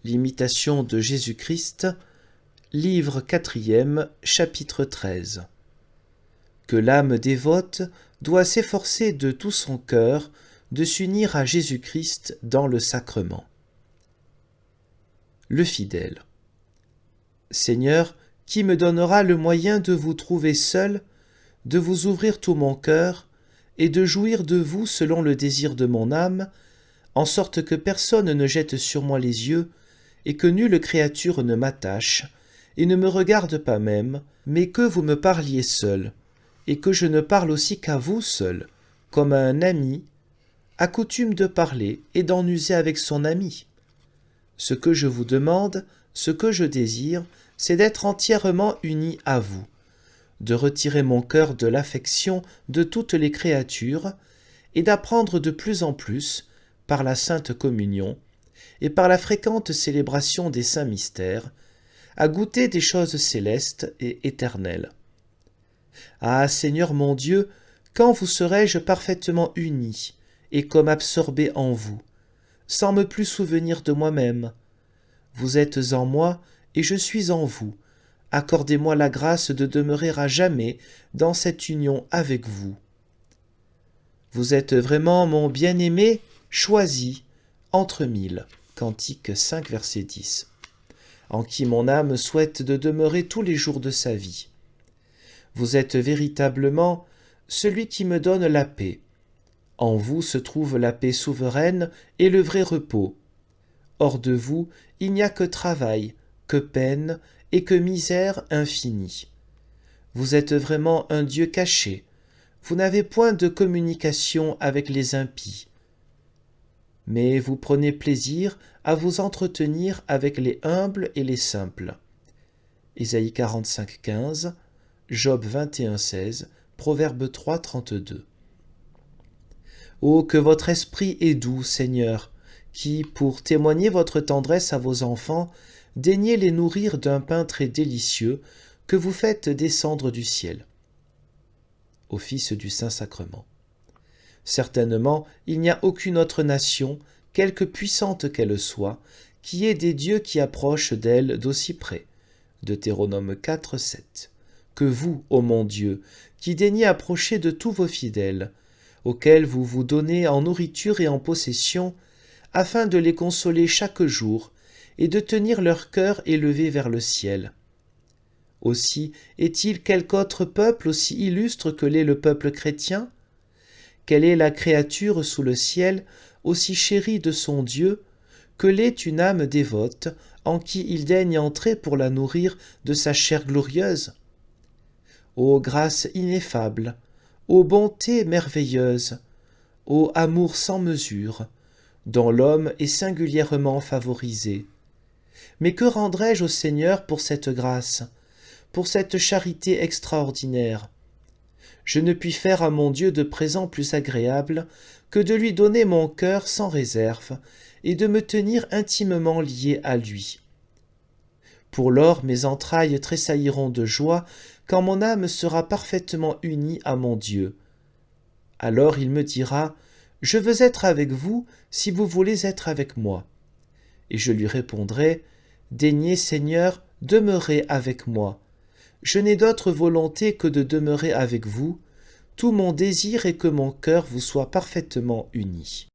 L'imitation de Jésus-Christ, livre 4e, chapitre 13. Que l'âme dévote doit s'efforcer de tout son cœur de s'unir à Jésus-Christ dans le sacrement. Le fidèle. Seigneur, qui me donnera le moyen de vous trouver seul, de vous ouvrir tout mon cœur, et de jouir de vous selon le désir de mon âme, en sorte que personne ne jette sur moi les yeux, et que nulle créature ne m'attache, et ne me regarde pas même, mais que vous me parliez seul, et que je ne parle aussi qu'à vous seul, comme à un ami, a coutume de parler et d'en user avec son ami. Ce que je vous demande, ce que je désire, c'est d'être entièrement uni à vous, de retirer mon cœur de l'affection de toutes les créatures, et d'apprendre de plus en plus, par la Sainte Communion, et par la fréquente célébration des saints mystères, à goûter des choses célestes et éternelles. Ah, Seigneur mon Dieu, quand vous serai-je parfaitement uni, et comme absorbé en vous, sans me plus souvenir de moi-même? Vous êtes en moi, et je suis en vous. Accordez-moi la grâce de demeurer à jamais dans cette union avec vous. Vous êtes vraiment mon bien-aimé, choisi, entre mille. Cantique 5, verset 10. En qui mon âme souhaite de demeurer tous les jours de sa vie. Vous êtes véritablement celui qui me donne la paix. En vous se trouve la paix souveraine et le vrai repos. Hors de vous, il n'y a que travail, que peine et que misère infinie. Vous êtes vraiment un Dieu caché. Vous n'avez point de communication avec les impies. Mais vous prenez plaisir à vous entretenir avec les humbles et les simples. Ésaïe 45, 15, Job 21, 16, Proverbe 3, 32. Ô que votre esprit est doux, Seigneur, qui, pour témoigner votre tendresse à vos enfants, daignez les nourrir d'un pain très délicieux que vous faites descendre du ciel. Office du Saint-Sacrement. Certainement, il n'y a aucune autre nation, quelque puissante qu'elle soit, qui ait des dieux qui approchent d'elle d'aussi près. Deutéronome 4, 7. Que vous, ô mon Dieu, qui daignez approcher de tous vos fidèles, auxquels vous vous donnez en nourriture et en possession, afin de les consoler chaque jour et de tenir leur cœur élevé vers le ciel. Aussi, est-il quelque autre peuple aussi illustre que l'est le peuple chrétien? Quelle est la créature sous le ciel aussi chérie de son Dieu que l'est une âme dévote en qui il daigne entrer pour la nourrir de sa chair glorieuse? Ô grâce ineffable, ô bonté merveilleuse, ô amour sans mesure, dont l'homme est singulièrement favorisé. Mais que rendrai-je au Seigneur pour cette grâce, pour cette charité extraordinaire? Je ne puis faire à mon Dieu de présent plus agréable que de lui donner mon cœur sans réserve et de me tenir intimement lié à lui. Pour lors, mes entrailles tressailliront de joie quand mon âme sera parfaitement unie à mon Dieu. Alors il me dira: « Je veux être avec vous si vous voulez être avec moi. » Et je lui répondrai: « Daignez, Seigneur, demeurer avec moi. Je n'ai d'autre volonté que de demeurer avec vous. Tout mon désir est que mon cœur vous soit parfaitement uni. »